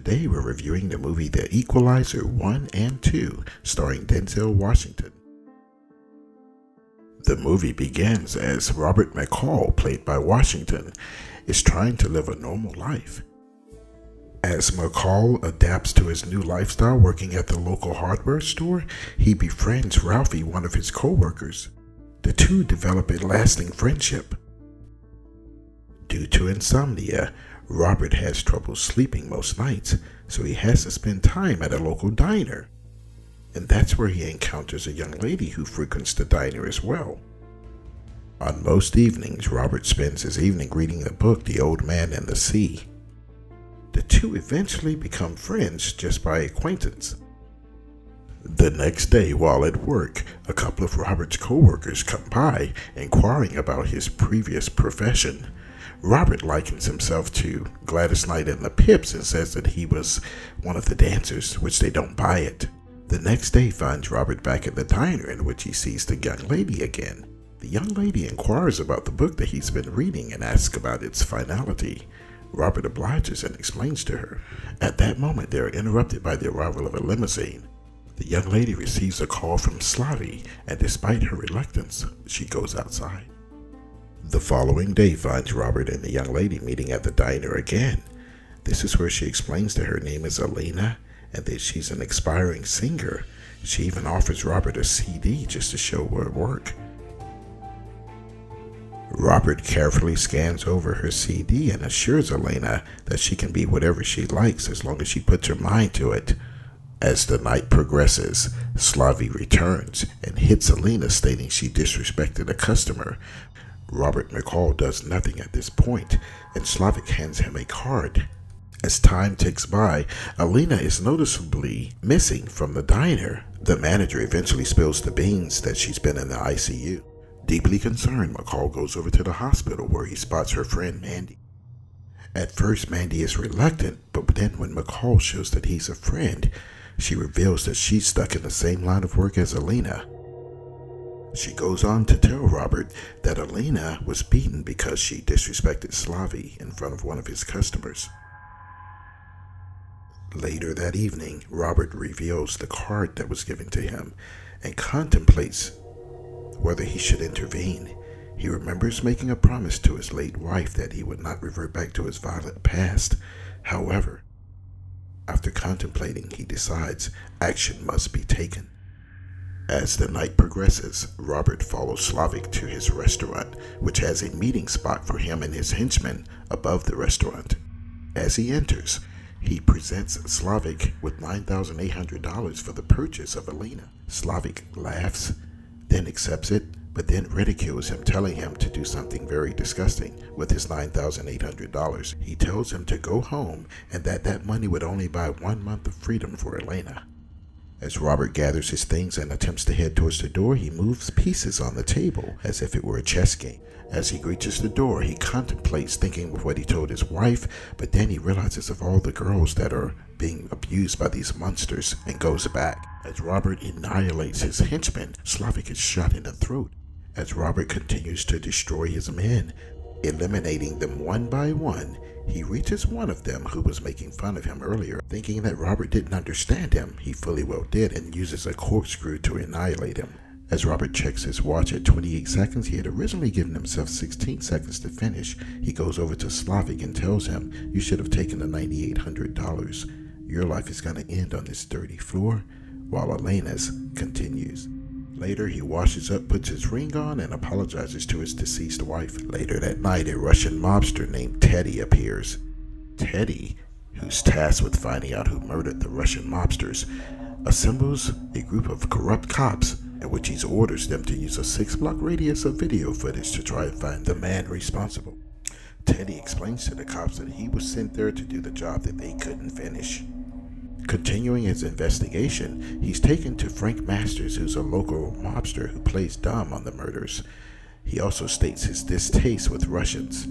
today we're reviewing the movie The Equalizer 1 and 2, starring Denzel Washington. The movie begins as Robert McCall, played by Washington, is trying to live a normal life. As McCall adapts to his new lifestyle working at the local hardware store, he befriends Ralphie, one of his co-workers. The two develop a lasting friendship. Due to insomnia, Robert has trouble sleeping most nights, so he has to spend time at a local diner. And that's where he encounters a young lady who frequents the diner as well. On most evenings, Robert spends his evening reading the book The Old Man and the Sea. The two eventually become friends just by acquaintance. The next day, while at work, a couple of Robert's co-workers come by, inquiring about his previous profession. Robert likens himself to Gladys Knight and the Pips and says that he was one of the dancers, which they don't buy it. The next day finds Robert back at the diner, in which he sees the young lady again. The young lady inquires about the book that he's been reading and asks about its finality. Robert obliges and explains to her. At that moment, they are interrupted by the arrival of a limousine. The young lady receives a call from Slavi, and despite her reluctance, she goes outside. The following day finds Robert and the young lady meeting at the diner again. This is where she explains that her name is Alina and that she's an aspiring singer. She even offers Robert a CD just to show her work. Robert carefully scans over her CD and assures Alina that she can be whatever she likes as long as she puts her mind to it. As the night progresses, Slavi returns and hits Alina, stating she disrespected a customer. Robert McCall does nothing at this point, and Slavic hands him a card. As time ticks by, Alina is noticeably missing from the diner. The manager eventually spills the beans that she's been in the ICU. Deeply concerned, McCall goes over to the hospital where he spots her friend Mandy. At first, Mandy is reluctant, but then when McCall shows that he's a friend, she reveals that she's stuck in the same line of work as Alina. She goes on to tell Robert that Alina was beaten because she disrespected Slavi in front of one of his customers. Later that evening, Robert reveals the card that was given to him and contemplates whether he should intervene. He remembers making a promise to his late wife that he would not revert back to his violent past. However, after contemplating, he decides action must be taken. As the night progresses, Robert follows Slavic to his restaurant, which has a meeting spot for him and his henchmen above the restaurant. As he enters, he presents Slavic with $9,800 for the purchase of Alina. Slavic laughs, then accepts it, but then ridicules him, telling him to do something very disgusting with his $9,800. He tells him to go home and that money would only buy 1 month of freedom for Alina. As Robert gathers his things and attempts to head towards the door, he moves pieces on the table as if it were a chess game. As he reaches the door, he contemplates thinking of what he told his wife, but then he realizes of all the girls that are being abused by these monsters and goes back. As Robert annihilates his henchmen, Slavic is shot in the throat. As Robert continues to destroy his men, eliminating them one by one, he reaches one of them who was making fun of him earlier. Thinking that Robert didn't understand him, he fully well did, and uses a corkscrew to annihilate him. As Robert checks his watch at 28 seconds, he had originally given himself 16 seconds to finish. He goes over to Slavic and tells him, "You should have taken the $9,800. Your life is going to end on this dirty floor," while Alina's continues. Later, he washes up, puts his ring on, and apologizes to his deceased wife. Later that night, a Russian mobster named Teddy appears. Teddy, who's tasked with finding out who murdered the Russian mobsters, assembles a group of corrupt cops in which he orders them to use a 6-block radius of video footage to try and find the man responsible. Teddy explains to the cops that he was sent there to do the job that they couldn't finish. Continuing his investigation, he's taken to Frank Masters, who's a local mobster who plays dumb on the murders. He also states his distaste with Russians.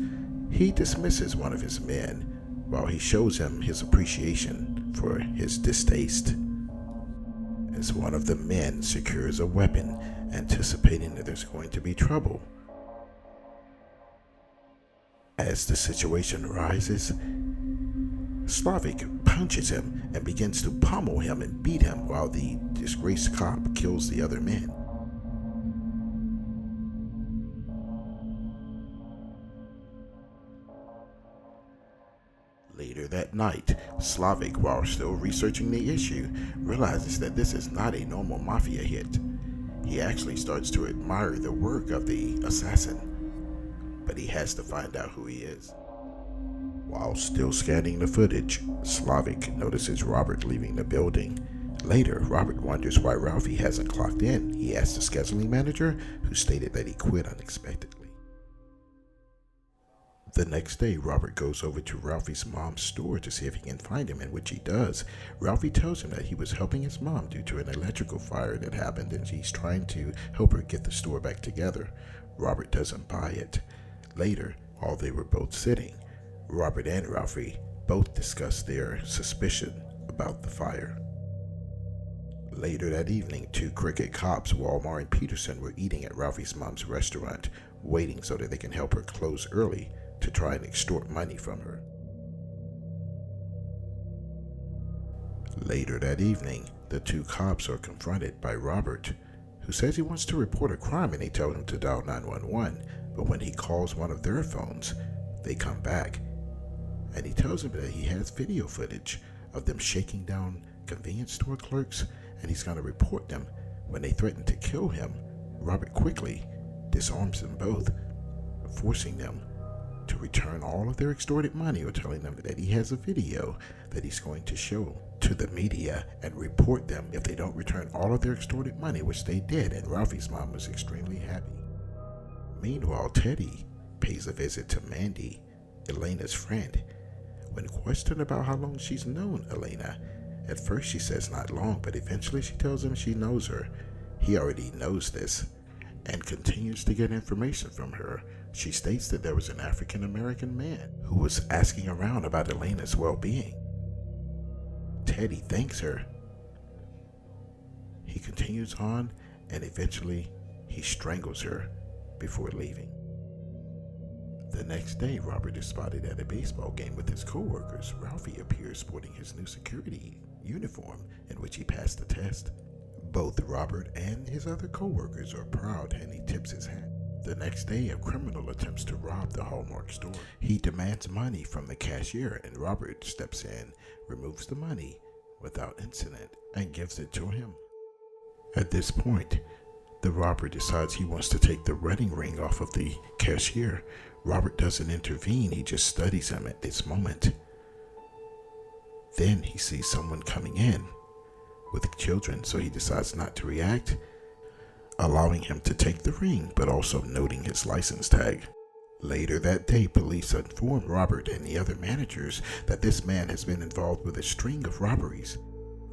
He dismisses one of his men, while he shows him his appreciation for his distaste. As one of the men secures a weapon, anticipating that there's going to be trouble. As the situation rises, Slavic punches him and begins to pummel him and beat him while the disgraced cop kills the other men. Later that night, Slavic, while still researching the issue, realizes that this is not a normal mafia hit. He actually starts to admire the work of the assassin, but he has to find out who he is. While still scanning the footage, Slavic notices Robert leaving the building. Later, Robert wonders why Ralphie hasn't clocked in. He asks the scheduling manager, who stated that he quit unexpectedly. The next day, Robert goes over to Ralphie's mom's store to see if he can find him, in which he does. Ralphie tells him that he was helping his mom due to an electrical fire that happened and he's trying to help her get the store back together. Robert doesn't buy it. Later, while they were both sitting, Robert and Ralphie both discuss their suspicion about the fire. Later that evening, two crooked cops, Walmart and Peterson, were eating at Ralphie's mom's restaurant, waiting so that they can help her close early to try and extort money from her. Later that evening, the two cops are confronted by Robert, who says he wants to report a crime and they tell him to dial 911, but when he calls one of their phones, they come back and he tells him that he has video footage of them shaking down convenience store clerks and he's going to report them. When they threaten to kill him, Robert quickly disarms them both, forcing them to return all of their extorted money, or telling them that he has a video that he's going to show to the media and report them if they don't return all of their extorted money, which they did, and Ralphie's mom was extremely happy. Meanwhile, Teddy pays a visit to Mandy, Elena's friend. When questioned about how long she's known Alina, at first she says not long, but eventually she tells him she knows her. He already knows this and continues to get information from her. She states that there was an African-American man who was asking around about Elena's well-being. Teddy thanks her. He continues on and eventually he strangles her before leaving. The next day, Robert is spotted at a baseball game with his co-workers. Ralphie appears sporting his new security uniform in which he passed the test. Both Robert and his other co-workers are proud and he tips his hat. The next day, a criminal attempts to rob the Hallmark store. He demands money from the cashier and Robert steps in, removes the money without incident, and gives it to him. At this point, the robber decides he wants to take the wedding ring off of the cashier. Robert doesn't intervene, he just studies him at this moment. Then he sees someone coming in with children, so he decides not to react, allowing him to take the ring, but also noting his license tag. Later that day, police inform Robert and the other managers that this man has been involved with a string of robberies.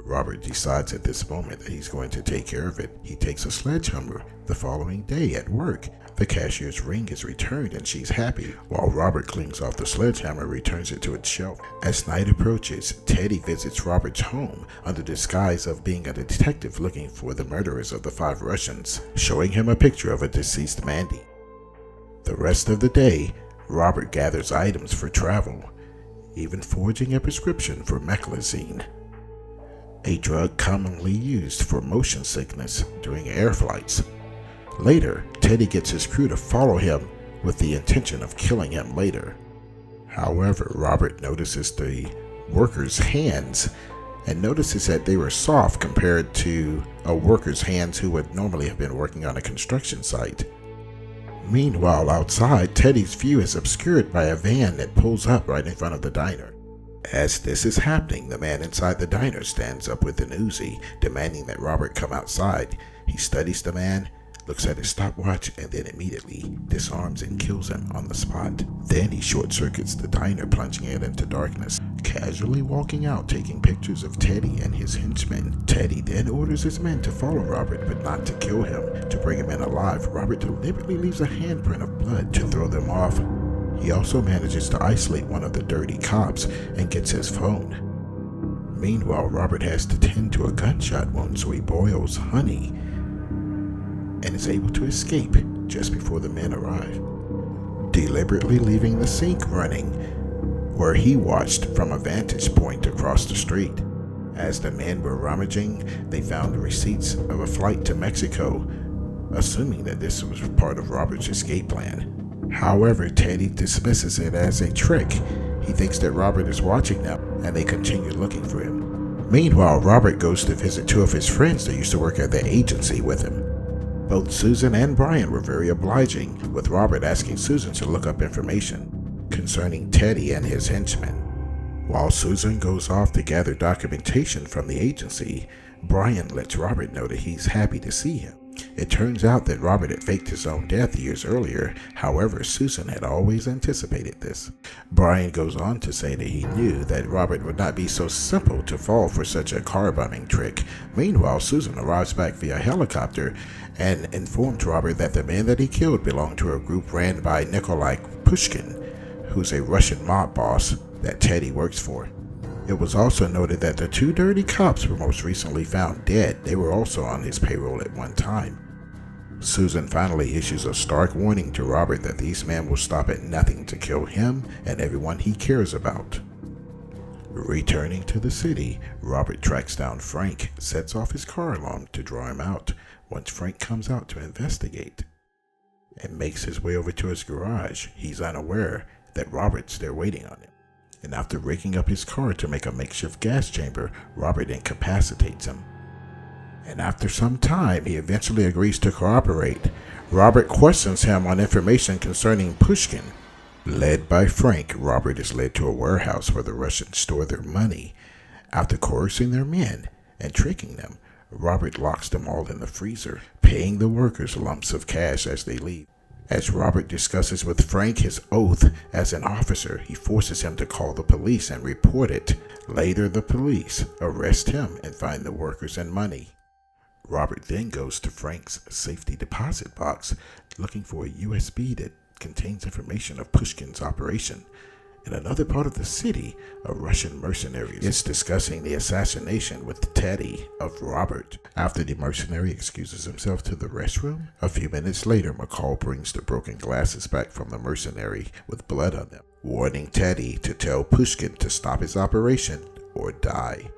Robert decides at this moment that he's going to take care of it. He takes a sledgehammer. The following day at work, the cashier's ring is returned and she's happy, while Robert cleans off the sledgehammer and returns it to its shelf. As night approaches, Teddy visits Robert's home under disguise of being a detective looking for the murderers of the 5 Russians, showing him a picture of a deceased Mandy. The rest of the day, Robert gathers items for travel, even forging a prescription for meclizine, a drug commonly used for motion sickness during air flights. Later, Teddy gets his crew to follow him with the intention of killing him later. However, Robert notices the workers' hands and notices that they were soft compared to a worker's hands who would normally have been working on a construction site. Meanwhile, outside, Teddy's view is obscured by a van that pulls up right in front of the diner. As this is happening, the man inside the diner stands up with an Uzi, demanding that Robert come outside. He studies the man, looks at his stopwatch, and then immediately disarms and kills him on the spot. Then he short-circuits the diner, plunging it into darkness, casually walking out, taking pictures of Teddy and his henchmen. Teddy then orders his men to follow Robert, but not to kill him, to bring him in alive. Robert deliberately leaves a handprint of blood to throw them off. He also manages to isolate one of the dirty cops and gets his phone. Meanwhile, Robert has to tend to a gunshot wound, so he boils honey and is able to escape just before the men arrive, deliberately leaving the sink running where he watched from a vantage point across the street. As the men were rummaging, they found the receipts of a flight to Mexico, assuming that this was part of Robert's escape plan. However, Teddy dismisses it as a trick. He thinks that Robert is watching them, and they continue looking for him. Meanwhile, Robert goes to visit two of his friends that used to work at the agency with him. Both Susan and Brian were very obliging, with Robert asking Susan to look up information concerning Teddy and his henchmen. While Susan goes off to gather documentation from the agency, Brian lets Robert know that he's happy to see him. It turns out that Robert had faked his own death years earlier. However, Susan had always anticipated this. Brian goes on to say that he knew that Robert would not be so simple to fall for such a car bombing trick. Meanwhile, Susan arrives back via helicopter and informs Robert that the man that he killed belonged to a group ran by Nikolai Pushkin, who's a Russian mob boss that Teddy works for. It was also noted that the two dirty cops were most recently found dead. They were also on his payroll at one time. Susan finally issues a stark warning to Robert that these men will stop at nothing to kill him and everyone he cares about. Returning to the city, Robert tracks down Frank, sets off his car alarm to draw him out. Once Frank comes out to investigate and makes his way over to his garage, he's unaware that Robert's there waiting on him. And after rigging up his car to make a makeshift gas chamber, Robert incapacitates him. And after some time, he eventually agrees to cooperate. Robert questions him on information concerning Pushkin. Led by Frank, Robert is led to a warehouse where the Russians store their money. After coercing their men and tricking them, Robert locks them all in the freezer, paying the workers lumps of cash as they leave. As Robert discusses with Frank his oath as an officer, he forces him to call the police and report it. Later, the police arrest him and find the workers and money. Robert then goes to Frank's safety deposit box, looking for a USB that contains information of Pushkin's operation. In another part of the city, a Russian mercenary is discussing the assassination with Teddy of Robert. After the mercenary excuses himself to the restroom, a few minutes later, McCall brings the broken glasses back from the mercenary with blood on them, warning Teddy to tell Pushkin to stop his operation or die.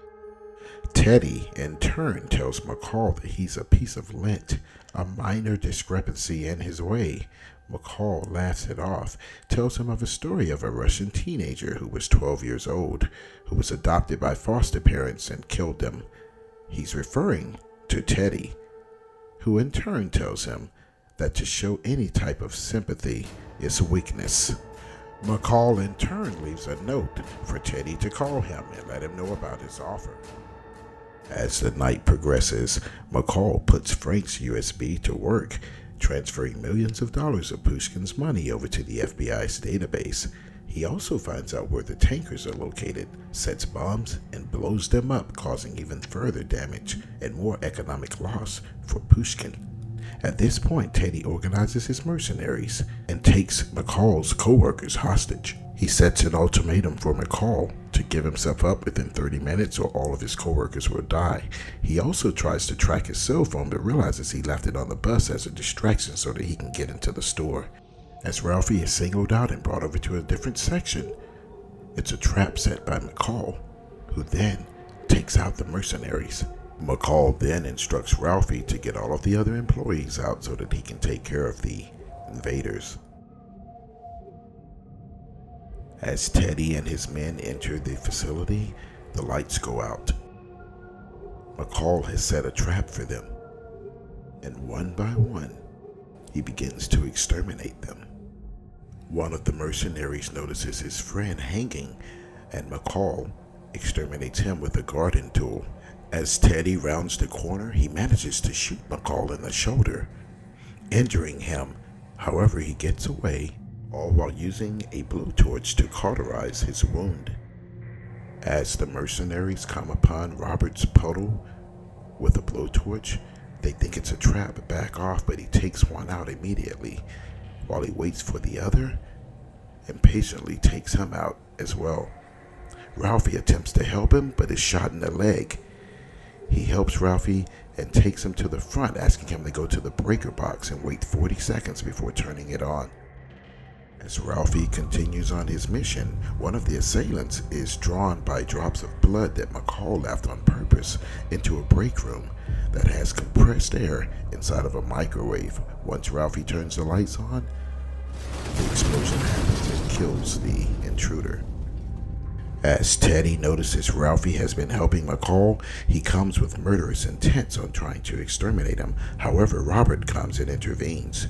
Teddy, in turn, tells McCall that he's a piece of lint, a minor discrepancy in his way. McCall laughs it off, tells him of a story of a Russian teenager who was 12 years old, who was adopted by foster parents and killed them. He's referring to Teddy, who in turn tells him that to show any type of sympathy is weakness. McCall in turn leaves a note for Teddy to call him and let him know about his offer. As the night progresses, McCall puts Frank's USB to work, transferring millions of dollars of Pushkin's money over to the FBI's database. He also finds out where the tankers are located, sets bombs, and blows them up, causing even further damage and more economic loss for Pushkin. At this point, Teddy organizes his mercenaries and takes McCall's co-workers hostage. He sets an ultimatum for McCall to give himself up within 30 minutes or all of his co-workers will die. He also tries to track his cell phone but realizes he left it on the bus as a distraction so that he can get into the store. As Ralphie is singled out and brought over to a different section, it's a trap set by McCall, who then takes out the mercenaries. McCall then instructs Ralphie to get all of the other employees out so that he can take care of the invaders. As Teddy and his men enter the facility, the lights go out. McCall has set a trap for them, and one by one, he begins to exterminate them. One of the mercenaries notices his friend hanging, and McCall exterminates him with a garden tool. As Teddy rounds the corner, he manages to shoot McCall in the shoulder, injuring him. However, he gets away, all while using a blowtorch to cauterize his wound. As the mercenaries come upon Robert's puddle with a blowtorch, they think it's a trap, back off, but he takes one out immediately, while he waits for the other and patiently takes him out as well. Ralphie attempts to help him, but is shot in the leg. He helps Ralphie and takes him to the front, asking him to go to the breaker box and wait 40 seconds before turning it on. As Ralphie continues on his mission, one of the assailants is drawn by drops of blood that McCall left on purpose into a break room that has compressed air inside of a microwave. Once Ralphie turns the lights on, the explosion happens and kills the intruder. As Teddy notices Ralphie has been helping McCall, he comes with murderous intents on trying to exterminate him. However, Robert comes and intervenes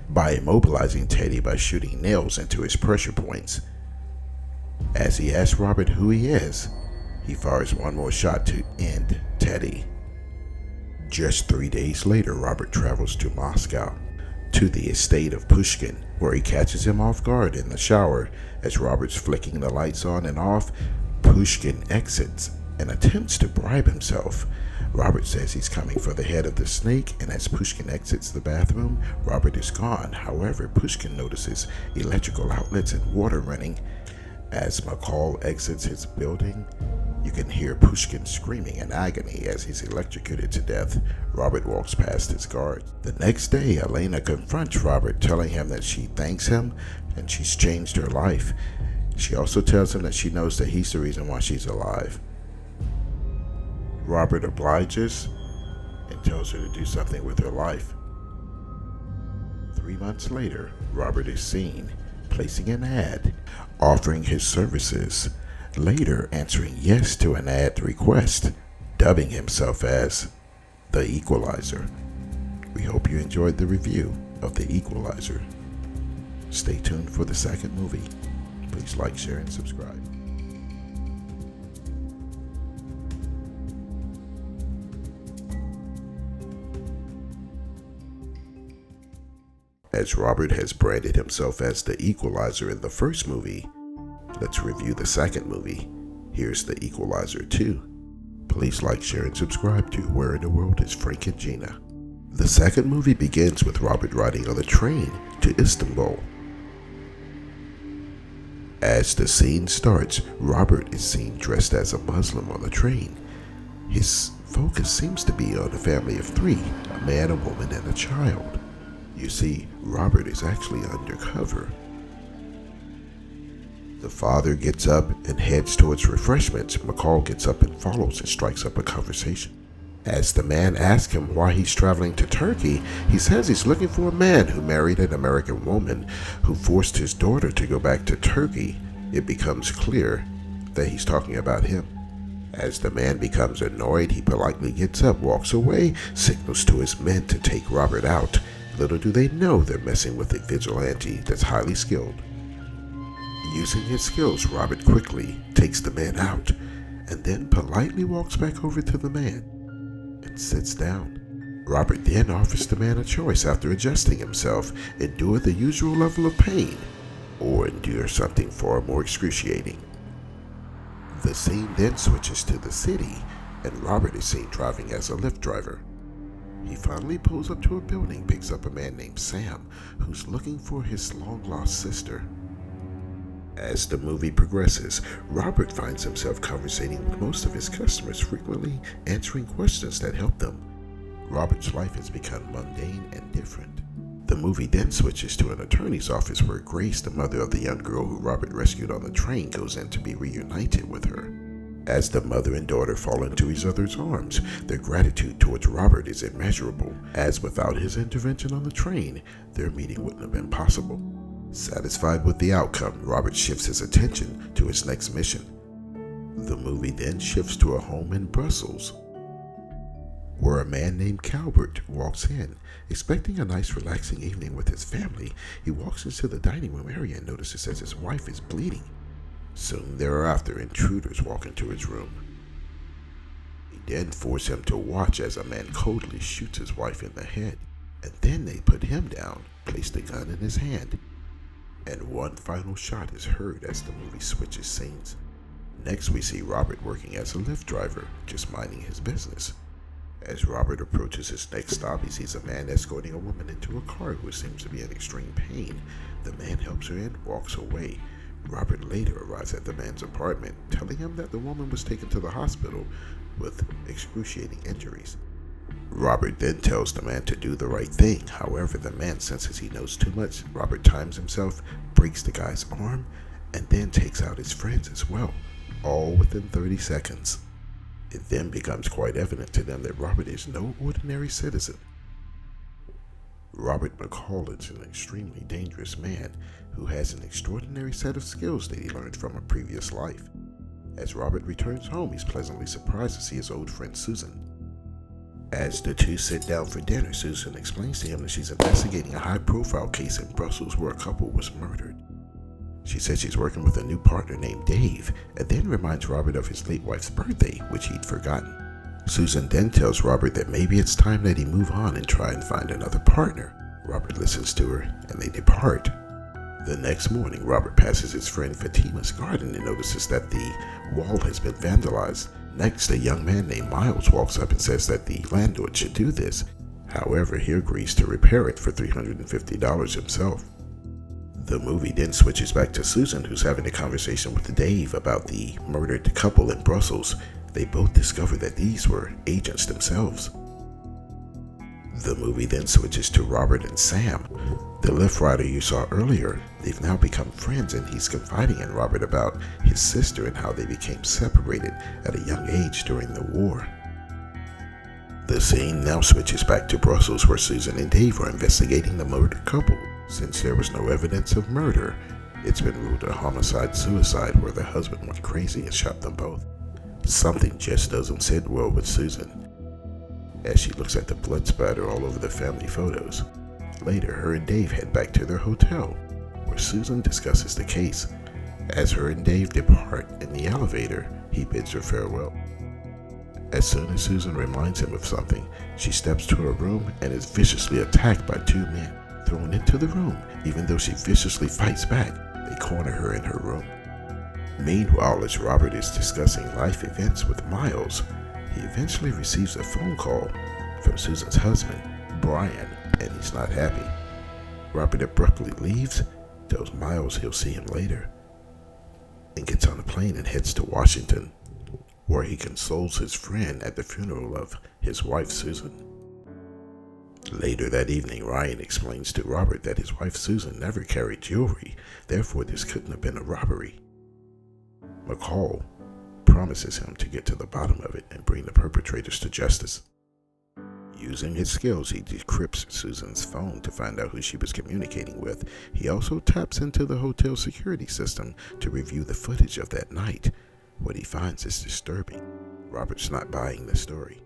by immobilizing Teddy by shooting nails into his pressure points. As he asks Robert who he is, he fires one more shot to end Teddy. Just 3 days later, Robert travels to Moscow, to the estate of Pushkin, where he catches him off guard in the shower. As Robert's flicking the lights on and off, Pushkin exits and attempts to bribe himself. Robert says he's coming for the head of the snake, and as Pushkin exits the bathroom, Robert is gone. However, Pushkin notices electrical outlets and water running. As McCall exits his building, you can hear Pushkin screaming in agony as he's electrocuted to death. Robert walks past his guards. The next day, Alina confronts Robert, telling him that she thanks him and she's changed her life. She also tells him that she knows that he's the reason why she's alive. Robert obliges and tells her to do something with her life. 3 months later, Robert is seen placing an ad offering his services, later answering yes to an ad request, dubbing himself as the Equalizer. We hope you enjoyed the review of the Equalizer. Stay tuned for the second movie. Please like, share, and subscribe. As Robert has branded himself as the Equalizer in the first movie, let's review the second movie. Here's the Equalizer 2. Please like, share, and subscribe to Where in the World is Frank and Gina? The second movie begins with Robert riding on a train to Istanbul. As the scene starts, Robert is seen dressed as a Muslim on the train. His focus seems to be on a family of 3, a man, a woman, and a child. You see, Robert is actually undercover. The father gets up and heads towards refreshments. McCall gets up and follows and strikes up a conversation. As the man asks him why he's traveling to Turkey, he says he's looking for a man who married an American woman who forced his daughter to go back to Turkey. It becomes clear that he's talking about him. As the man becomes annoyed, he politely gets up, walks away, signals to his men to take Robert out. Little do they know they're messing with a vigilante that's highly skilled. Using his skills, Robert quickly takes the man out and then politely walks back over to the man and sits down. Robert then offers the man a choice after adjusting himself: endure the usual level of pain or endure something far more excruciating. The scene then switches to the city, and Robert is seen driving as a Lyft driver. He finally pulls up to a building, picks up a man named Sam, who's looking for his long-lost sister. As the movie progresses, Robert finds himself conversating with most of his customers, frequently answering questions that help them. Robert's life has become mundane and different. The movie then switches to an attorney's office where Grace, the mother of the young girl who Robert rescued on the train, goes in to be reunited with her. As the mother and daughter fall into each other's arms, their gratitude towards Robert is immeasurable, as without his intervention on the train, their meeting wouldn't have been possible. Satisfied with the outcome, Robert shifts his attention to his next mission. The movie then shifts to a home in Brussels, where a man named Calvert walks in. Expecting a nice relaxing evening with his family, he walks into the dining room area and notices that his wife is bleeding. Soon thereafter, intruders walk into his room. They then force him to watch as a man coldly shoots his wife in the head, and then they put him down, place the gun in his hand, and one final shot is heard as the movie switches scenes. Next, we see Robert working as a Lyft driver, just minding his business. As Robert approaches his next stop, he sees a man escorting a woman into a car who seems to be in extreme pain. The man helps her in, walks away. Robert later arrives at the man's apartment, telling him that the woman was taken to the hospital with excruciating injuries. Robert then tells the man to do the right thing. However, the man senses he knows too much. Robert times himself, breaks the guy's arm, and then takes out his friends as well, all within 30 seconds. It then becomes quite evident to them that Robert is no ordinary citizen. Robert McCall is an extremely dangerous man who has an extraordinary set of skills that he learned from a previous life. As Robert returns home, he's pleasantly surprised to see his old friend Susan. As the two sit down for dinner, Susan explains to him that she's investigating a high-profile case in Brussels where a couple was murdered. She says she's working with a new partner named Dave, and then reminds Robert of his late wife's birthday, which he'd forgotten. Susan then tells Robert that maybe it's time that he move on and try and find another partner. Robert listens to her, and they depart. The next morning, Robert passes his friend Fatima's garden and notices that the wall has been vandalized. Next, a young man named Miles walks up and says that the landlord should do this. However, he agrees to repair it for $350 himself. The movie then switches back to Susan, who's having a conversation with Dave about the murdered couple in Brussels. They both discover that these were agents themselves. The movie then switches to Robert and Sam, the Lyft rider you saw earlier. They've now become friends, and he's confiding in Robert about his sister and how they became separated at a young age during the war. The scene now switches back to Brussels, where Susan and Dave are investigating the murdered couple. Since there was no evidence of murder, it's been ruled a homicide-suicide where the husband went crazy and shot them both. Something just doesn't sit well with Susan as she looks at the blood spatter all over the family photos. Later, her and Dave head back to their hotel, where Susan discusses the case. As her and Dave depart in the elevator, he bids her farewell. As soon as Susan reminds him of something, she steps to her room and is viciously attacked by two men. Thrown into the room, even though she viciously fights back, they corner her in her room. Meanwhile, as Robert is discussing life events with Miles, he eventually receives a phone call from Susan's husband, Brian, and he's not happy. Robert abruptly leaves, tells Miles he'll see him later, and gets on a plane and heads to Washington, where he consoles his friend at the funeral of his wife, Susan. Later that evening, Ryan explains to Robert that his wife Susan never carried jewelry, therefore this couldn't have been a robbery. McCall promises him to get to the bottom of it and bring the perpetrators to justice. Using his skills, he decrypts Susan's phone to find out who she was communicating with. He also taps into the hotel security system to review the footage of that night. What he finds is disturbing. Robert's not buying the story.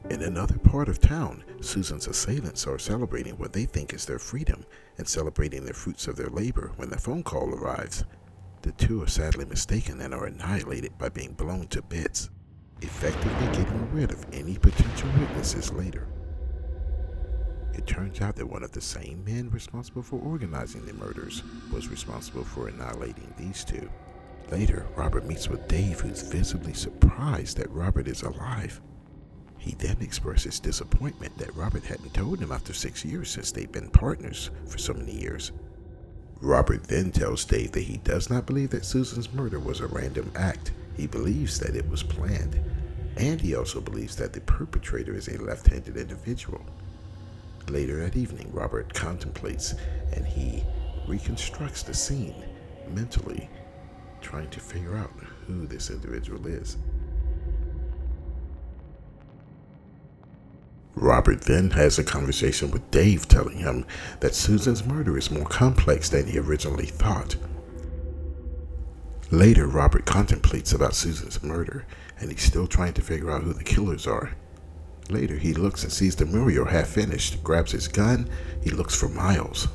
In another part of town, Susan's assailants are celebrating what they think is their freedom and celebrating the fruits of their labor when the phone call arrives. The two are sadly mistaken and are annihilated by being blown to bits, effectively getting rid of any potential witnesses later. It turns out that one of the same men responsible for organizing the murders was responsible for annihilating these two. Later, Robert meets with Dave, who's visibly surprised that Robert is alive. He then expresses disappointment that Robert hadn't told him after 6 years since they'd been partners for so many years. Robert then tells Dave that he does not believe that Susan's murder was a random act. He believes that it was planned, and he also believes that the perpetrator is a left-handed individual. Later that evening, Robert contemplates and he reconstructs the scene mentally, trying to figure out who this individual is. Robert then has a conversation with Dave, telling him that Susan's murder is more complex than he originally thought. Later, Robert contemplates about Susan's murder, and he's still trying to figure out who the killers are. Later, he looks and sees the mural half finished, grabs his gun, he looks for Miles.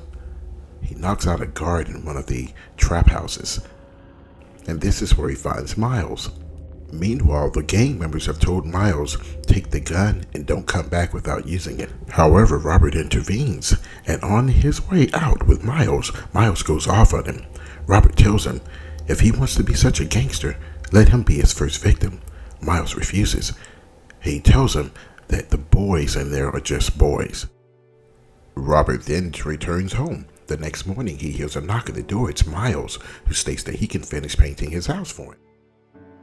He knocks out a guard in one of the trap houses, and this is where he finds Miles. Meanwhile, the gang members have told Miles, take the gun and don't come back without using it. However, Robert intervenes, and on his way out with Miles, Miles goes off on him. Robert tells him, if he wants to be such a gangster, let him be his first victim. Miles refuses. He tells him that the boys in there are just boys. Robert then returns home. The next morning, he hears a knock at the door. It's Miles, who states that he can finish painting his house for him.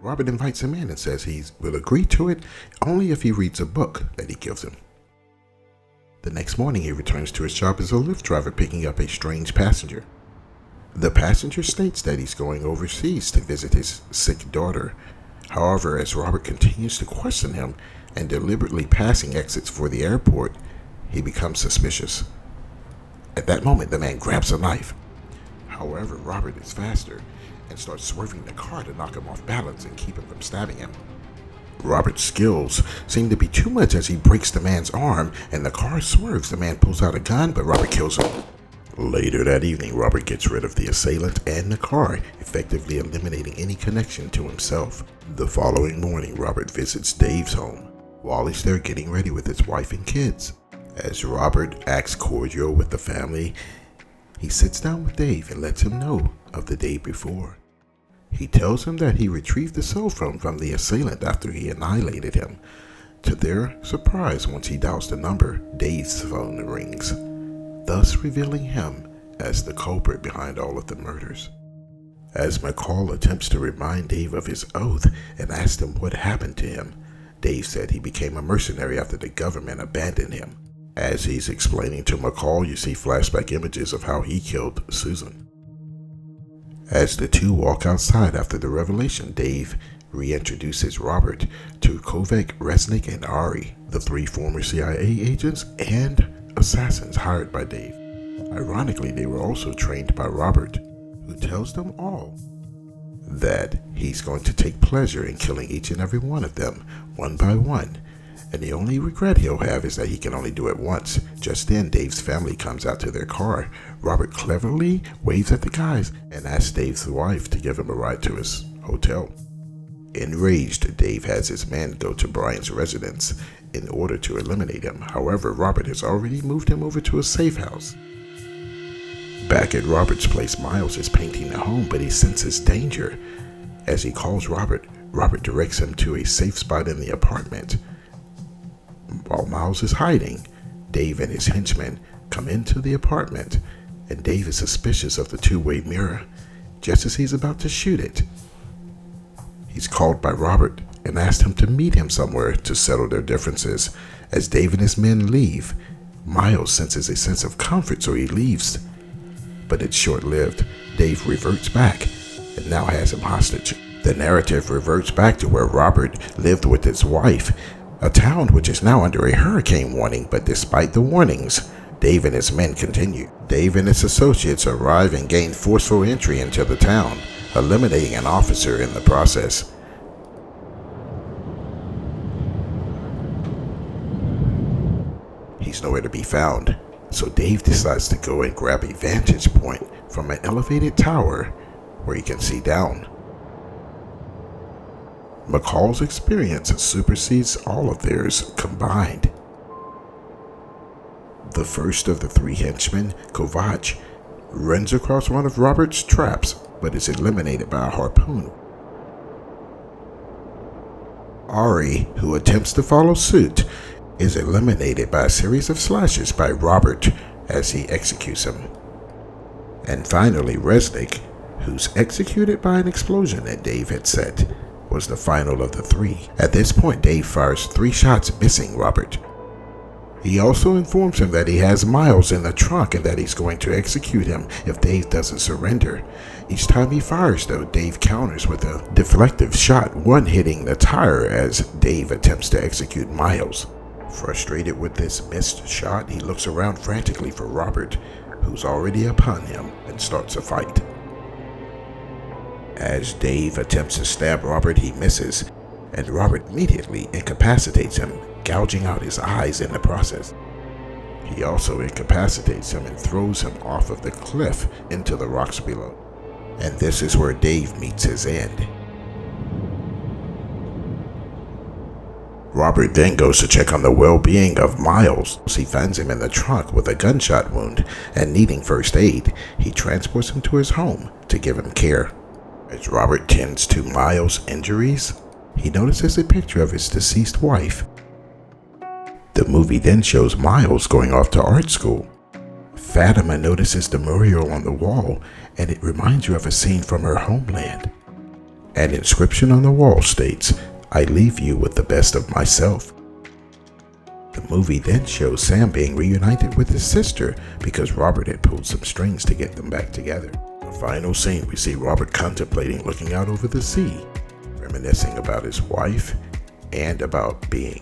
Robert invites him in and says he will agree to it only if he reads a book that he gives him. The next morning, he returns to his job as a Lyft driver picking up a strange passenger. The passenger states that he's going overseas to visit his sick daughter. However, as Robert continues to question him and deliberately passing exits for the airport, he becomes suspicious. At that moment, the man grabs a knife. However, Robert is faster and starts swerving the car to knock him off balance and keep him from stabbing him. Robert's skills seem to be too much as he breaks the man's arm and the car swerves. The man pulls out a gun, but Robert kills him. Later that evening, Robert gets rid of the assailant and the car, effectively eliminating any connection to himself. The following morning, Robert visits Dave's home. While he's there getting ready with his wife and kids, as Robert acts cordial with the family, he sits down with Dave and lets him know of the day before. He tells him that he retrieved the cell phone from the assailant after he annihilated him. To their surprise, once he dials the number, Dave's phone rings, thus revealing him as the culprit behind all of the murders. As McCall attempts to remind Dave of his oath and asks him what happened to him, Dave said he became a mercenary after the government abandoned him. As he's explaining to McCall, you see flashback images of how he killed Susan. As the two walk outside after the revelation, Dave reintroduces Robert to Kovac, Resnick, and Ari, the three former CIA agents and assassins hired by Dave. Ironically, they were also trained by Robert, who tells them all that he's going to take pleasure in killing each and every one of them, one by one, and the only regret he'll have is that he can only do it once. Just then, Dave's family comes out to their car. Robert cleverly waves at the guys and asks Dave's wife to give him a ride to his hotel. Enraged, Dave has his men go to Brian's residence in order to eliminate him. However, Robert has already moved him over to a safe house. Back at Robert's place, Miles is painting the home, but he senses danger. As he calls Robert, Robert directs him to a safe spot in the apartment. While Miles is hiding, Dave and his henchmen come into the apartment, and Dave is suspicious of the two-way mirror. Just as he's about to shoot it, he's called by Robert and asked him to meet him somewhere to settle their differences. As Dave and his men leave, Miles senses a sense of comfort, so he leaves. But it's short-lived. Dave reverts back and now has him hostage. The narrative reverts back to where Robert lived with his wife, a town which is now under a hurricane warning, but despite the warnings, Dave and his men continue. Dave and his associates arrive and gain forceful entry into the town, eliminating an officer in the process. He's nowhere to be found, so Dave decides to go and grab a vantage point from an elevated tower where he can see down. McCall's experience supersedes all of theirs combined. The first of the three henchmen, Kovac, runs across one of Robert's traps, but is eliminated by a harpoon. Ari, who attempts to follow suit, is eliminated by a series of slashes by Robert as he executes him. And finally, Resnick, who's executed by an explosion that Dave had set, was the final of the three. At this point, Dave fires 3 shots, missing Robert. He also informs him that he has Miles in the trunk and that he's going to execute him if Dave doesn't surrender. Each time he fires, though, Dave counters with a deflective shot, one hitting the tire as Dave attempts to execute Miles. Frustrated with this missed shot, he looks around frantically for Robert, who's already upon him, and starts a fight. As Dave attempts to stab Robert, he misses, and Robert immediately incapacitates him, gouging out his eyes in the process. He also incapacitates him and throws him off of the cliff into the rocks below. And this is where Dave meets his end. Robert then goes to check on the well-being of Miles. He finds him in the trunk with a gunshot wound, and needing first aid, he transports him to his home to give him care. As Robert tends to Miles' injuries, he notices a picture of his deceased wife. The movie then shows Miles going off to art school. Fatima notices the mural on the wall, and it reminds you of a scene from her homeland. An inscription on the wall states, "I leave you with the best of myself." The movie then shows Sam being reunited with his sister because Robert had pulled some strings to get them back together. The final scene, we see Robert contemplating looking out over the sea, reminiscing about his wife and about being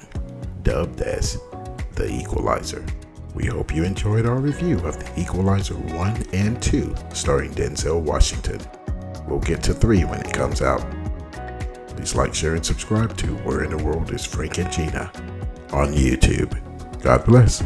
dubbed as the Equalizer. We hope you enjoyed our review of the Equalizer 1 and 2 starring Denzel Washington. We'll get to 3 when it comes out. Please like, share, and subscribe to Where in the World is Frank and Gina on YouTube. God bless.